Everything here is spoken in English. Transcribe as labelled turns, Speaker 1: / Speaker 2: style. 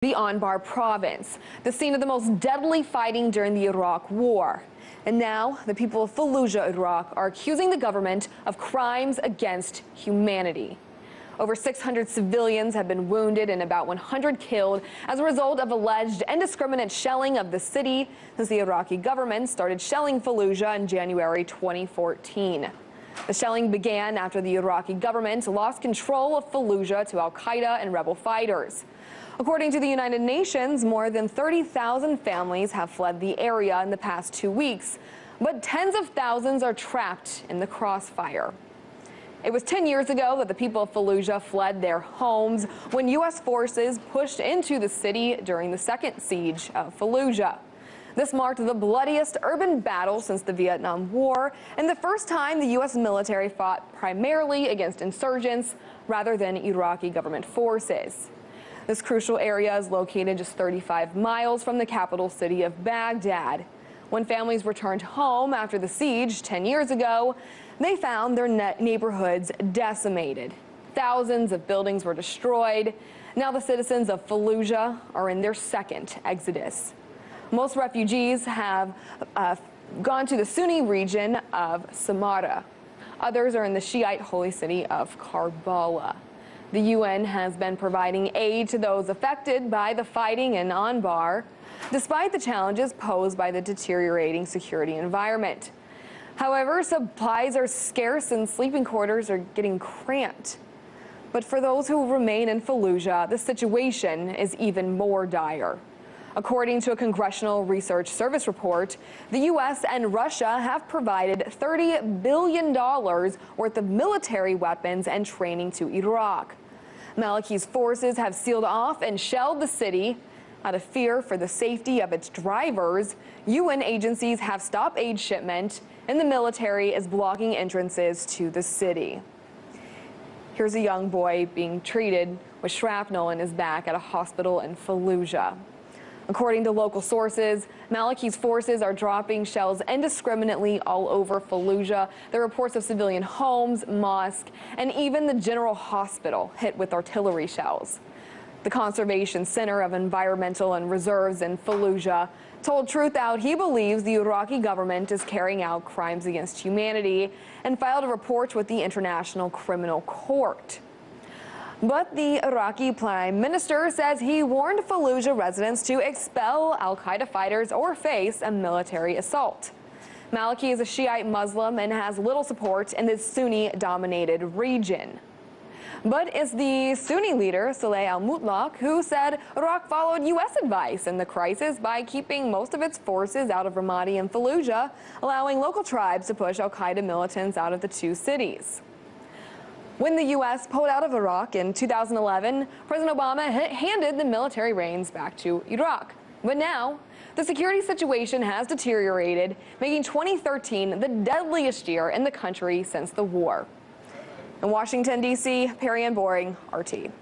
Speaker 1: the Anbar province, the scene of the most deadly fighting during the Iraq War. And now the people of Fallujah, Iraq, are accusing the government of crimes against humanity. Over 600 civilians have been wounded and about 100 killed as a result of alleged indiscriminate shelling of the city since the Iraqi government started shelling Fallujah in January 2014. The shelling began after the Iraqi government lost control of Fallujah to al-Qaeda and rebel fighters. According to the United Nations, more than 30,000 families have fled the area in the past 2 weeks, but tens of thousands are trapped in the crossfire. It was 10 years ago that the people of Fallujah fled their homes when U.S. forces pushed into the city during the second siege of Fallujah. This marked the bloodiest urban battle since the Vietnam War and the first time the U.S. military fought primarily against insurgents rather than Iraqi government forces. This crucial area is located just 35 miles from the capital city of Baghdad. When families returned home after the siege 10 years ago, they found their neighborhoods decimated. Thousands of buildings were destroyed. Now the citizens of Fallujah are in their second exodus. Most refugees have gone to the Sunni region of Samarra. Others are in the Shiite holy city of Karbala. The UN has been providing aid to those affected by the fighting in Anbar, despite the challenges posed by the deteriorating security environment. However, supplies are scarce and sleeping quarters are getting cramped. But for those who remain in Fallujah, the situation is even more dire. According to a Congressional Research Service report, the U.S. and Russia have provided $30 billion worth of military weapons and training to Iraq. Maliki's forces have sealed off and shelled the city. Out of fear for the safety of its drivers, UN agencies have stopped aid shipment, and the military is blocking entrances to the city. Here's a young boy being treated with shrapnel in his back at a hospital in Fallujah. According to local sources, Maliki's forces are dropping shells indiscriminately all over Fallujah. There are reports of civilian homes, mosques, and even the general hospital hit with artillery shells. The Conservation Center of Environmental and Reserves in Fallujah told Truth Out he believes the Iraqi government is carrying out crimes against humanity and filed a report with the International Criminal Court. But the Iraqi Prime Minister says he warned Fallujah residents to expel al-Qaeda fighters or face a military assault. Maliki is a Shiite Muslim and has little support in this Sunni-dominated region. But it's the Sunni leader, al-Mutlaq, who said Iraq followed U.S. advice in the crisis by keeping most of its forces out of Ramadi and Fallujah, allowing local tribes to push al-Qaeda militants out of the two cities. When the U.S. pulled out of Iraq in 2011, President Obama handed the military reins back to Iraq. But now, the security situation has deteriorated, making 2013 the deadliest year in the country since the war. In Washington, D.C., Perianne Boring, RT.